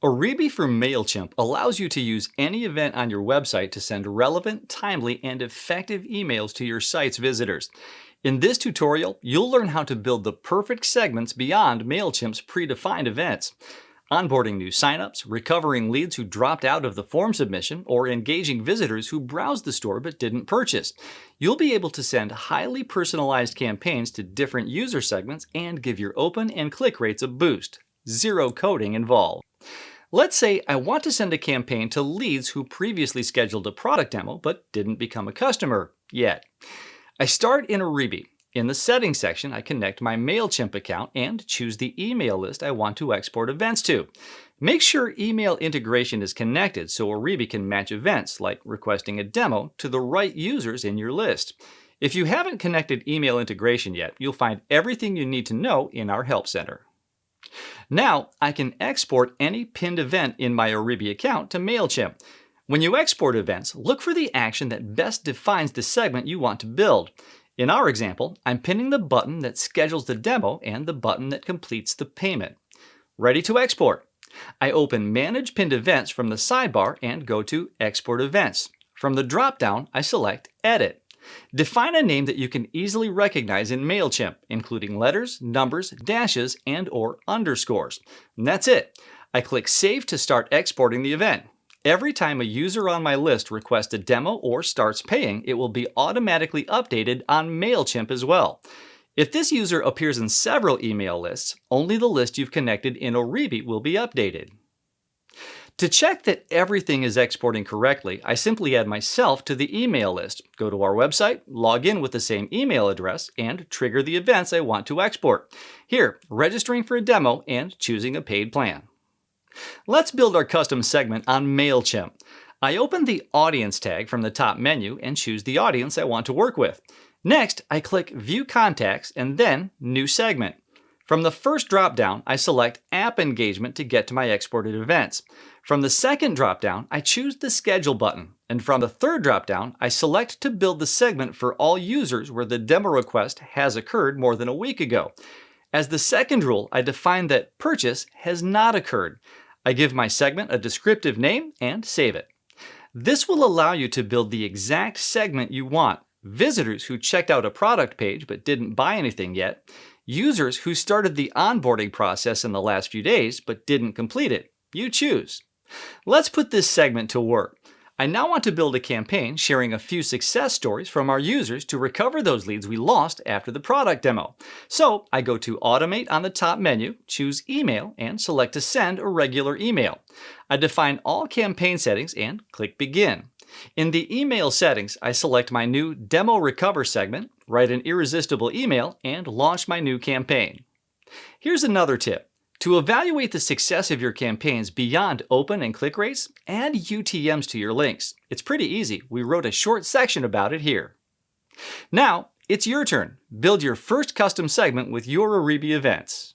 Oribi from Mailchimp allows you to use any event on your website to send relevant, timely, and effective emails to your site's visitors. In this tutorial, you'll learn how to build the perfect segments beyond Mailchimp's predefined events. Onboarding new signups, recovering leads who dropped out of the form submission, or engaging visitors who browsed the store but didn't purchase. You'll be able to send highly personalized campaigns to different user segments and give your open and click rates a boost. Zero coding involved. Let's say I want to send a campaign to leads who previously scheduled a product demo but didn't become a customer yet. I start in Oribi. In the settings section, I connect my Mailchimp account and choose the email list I want to export events to. Make sure email integration is connected so Oribi can match events, like requesting a demo, to the right users in your list. If you haven't connected email integration yet, you'll find everything you need to know in our Help Center. Now, I can export any pinned event in my Oribi account to Mailchimp. When you export events, look for the action that best defines the segment you want to build. In our example, I'm pinning the button that schedules the demo and the button that completes the payment. Ready to export. I open Manage Pinned Events from the sidebar and go to Export Events. From the drop-down, I select Edit. Define a name that you can easily recognize in Mailchimp, including letters, numbers, dashes, and/or underscores. And that's it. I click Save to start exporting the event. Every time a user on my list requests a demo or starts paying, it will be automatically updated on Mailchimp as well. If this user appears in several email lists, only the list you've connected in Oribi will be updated. To check that everything is exporting correctly, I simply add myself to the email list, go to our website, log in with the same email address, and trigger the events I want to export. Here, registering for a demo and choosing a paid plan. Let's build our custom segment on Mailchimp. I open the Audience tag from the top menu and choose the audience I want to work with. Next, I click View Contacts and then New Segment. From the first drop-down, I select App Engagement to get to my exported events. From the second drop-down, I choose the Schedule button. And from the third drop-down, I select to build the segment for all users where the demo request has occurred more than a week ago. As the second rule, I define that purchase has not occurred. I give my segment a descriptive name and save it. This will allow you to build the exact segment you want. Visitors who checked out a product page but didn't buy anything yet. Users who started the onboarding process in the last few days but didn't complete it. You choose. Let's put this segment to work. I now want to build a campaign sharing a few success stories from our users to recover those leads we lost after the product demo. So I go to Automate on the top menu, choose Email, and select to send a regular email. I define all campaign settings and click Begin. In the email settings, I select my new Demo Recover segment, write an irresistible email, and launch my new campaign. Here's another tip. To evaluate the success of your campaigns beyond open and click rates, add UTMs to your links. It's pretty easy. We wrote a short section about it here. Now, it's your turn. Build your first custom segment with your Oribi events.